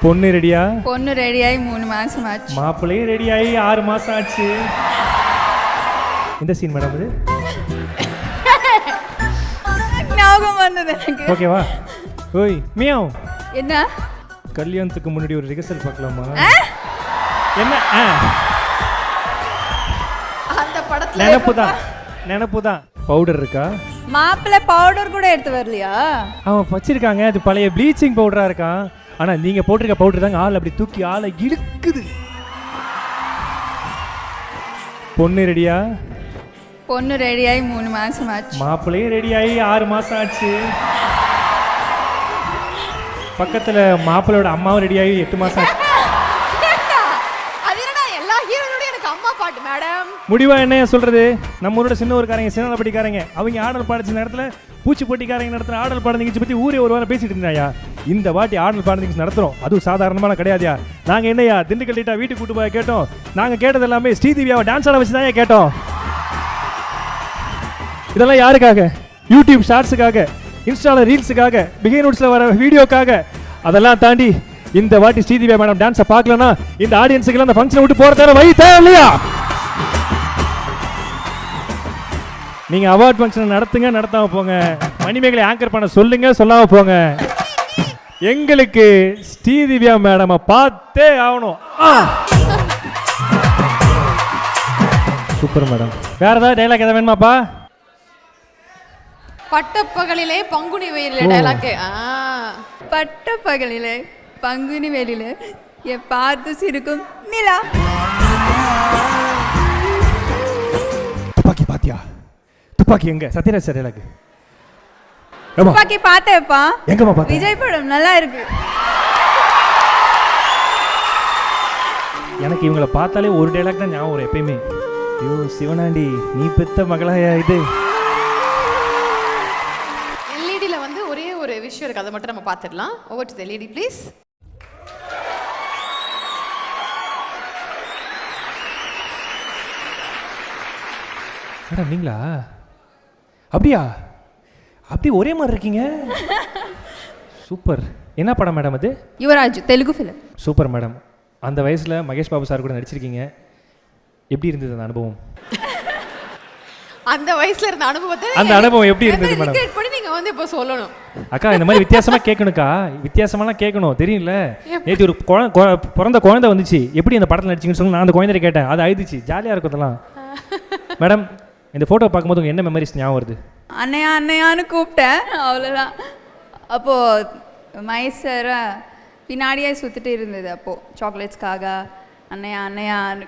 பொண்ணு ரெடியா? பொண்ணு ரெடியாகி 3 மாசம் ஆச்சு. மாப்பிள்ளையும் ரெடியாகி 6 மாசம் ஆச்சு. இந்த சீன் மேடம் இது ஞாபகம் வந்தது எனக்கு. ஓகேவா? ஓய் மியாவ், என்ன கல்யாணத்துக்கு முன்னாடி ஒரு ரிஹர்சல் பார்க்கலாமா? என்ன அந்த படத்துல நினப்புதான். பவுடர் இருக்கா? மாப்பிள்ளை பவுடர் கூட எடுத்து வரலையா? அவன் வச்சிருக்காங்க, அது பழைய ப்ளீச்சிங் பவுடரா இருக்கான். ஆனா நீங்க போட்டிருக்க பவுடர் தாங்க ஆள் அப்படி தூக்கி ஆளை இழுக்குது. பொண்ணு ரெடியா? பொண்ணு ரெடியாகி 3 மாசம் ஆச்சு. மாப்பிள்ளையும் ரெடியாகி 6 மாசம் ஆச்சு. பக்கத்துல மாப்பிள்ளையோட அம்மாவும் ரெடியாகி 8 மாசம் ஆச்சு. முடிவா என்ன சொல்றது? நம்ம ஊரோட சின்ன ஊருக்காரங்க, சின்னப்பட்டிக்காரங்க, அவங்க ஆடல் பாடிச்ச நேரத்துல பூச்சி போட்டிக்காரங்க நடத்துற ஆடல் பாட நிகழ்ச்சி பத்தி ஊரே ஒரு வாரம் பேசிட்டு இருந்தாயா. இந்த வாட்டி ஆடல் பாட நிகழ்ச்சி நடத்துறோம், அதுவும் சாதாரணமான கிடையாதுயா. நாங்க என்னையா திண்டுக்கல் டீட்டா வீட்டுக்கு கூட்டு போய் கேட்டோம். நாங்க கேட்டது எல்லாமே ஸ்ரீதிவியாவை டான்ஸ் ஆட வச்சுதான் கேட்டோம். இதெல்லாம் யாருக்காக? யூடியூப் ஷார்ட்ஸுக்காக, இன்ஸ்டால ரீல்ஸுக்காக, பிகை நோட்ஸ்ல வர வீடியோக்காக. அதெல்லாம் தாண்டி இந்த வாட்டி ஸ்ரீதிவியா மேடம் டான்ஸை பார்க்கலன்னா இந்த ஆடியன்ஸுக்கு அந்த ஃபங்க்ஷனை விட்டு போற தேவை தேவை இல்லையா? நீங்க அவார்ட் ஃபங்க்ஷன் நடத்துங்க, நடத்தாம போங்க. மணிமேகலை ஆங்கர் பண்ண சொல்லுங்க, சொல்லாம போங்க. எங்களுக்கு ஸ்ரீதிவியா மேடம் பார்த்தே ஆகணும். Super madam. வேற ஏதாவது டைலாக் எதாவது வேணுமாப்பா? பட்டப்பகலிலே பங்குனி வெயிலே டைலாக். பட்டப்பகலிலே பங்குனி வெயிலிலே பார்த்து சிரிக்கும் நிலா. துப்பாக்கி பாத்தியா? துப்பாக்கி எங்க? Sathyaraj sir dialogue. துப்பாக்கி பார்த்தேப்பா. எங்கம்மா பார்த்த? விஜய் படம் நல்லா இருக்கு. எனக்கு இவங்களை பார்த்தாலே ஒரு டைலாக் தான் ஞாபகம் வரும் எப்பயுமே. ஐயோ சிவனாண்டி, நீ பெத்த மகளாயா இது? எல்இடில வந்து ஒரே ஒரு விஷயம் இருக்கு, அதை மட்டும் நம்ம பார்த்துடலாம். Over to the LED please. Madam நீங்களா? அப்படியா? அப்படி ஒரே மாதிரி இருக்கீங்க. சூப்பர். என்ன படம் மேடம் அது? Yuvraj, Telugu film. Super madam. அந்த வயசுல மகேஷ் பாபு சார் கூட நடிச்சிருக்கீங்க. எப்படி இருந்தது அந்த அனுபவம்? அந்த வயசுல இருந்த அனுபவத்தை, அந்த அனுபவம் எப்படி இருந்தது மேடம்? ரிலேட் பண்ணி நீங்க வந்து இப்ப சொல்லணும். அக்கா இந்த மாதிரி வித்தியாசமா கேட்கணும்க்கா, வித்தியாசமாலாம் கேட்கணும் தெரியும்ல. நேற்று ஒரு பிறந்த குழந்தை வந்துச்சு, எப்படி அந்த படத்தில் நடிச்சிங்கன்னு சொல்லி நான் அந்த குழந்தைய கேட்டேன். அது ஆயிடுச்சு, ஜாலியாக இருக்கும் அதெல்லாம். மேடம் இந்த ஃபோட்டோ பார்க்கும்போது உங்களுக்கு என்ன மெமரிஸ் ஞாபகம் வருது? அண்ணையா அண்ணையான்னு கூப்பிட்டேன், அவ்வளோதான். அப்போது மைசரை பின்னாடியே சுற்றிட்டு இருந்தது. அப்போது சாக்லேட்ஸ்க்காக அண்ணையா அண்ணையான்னு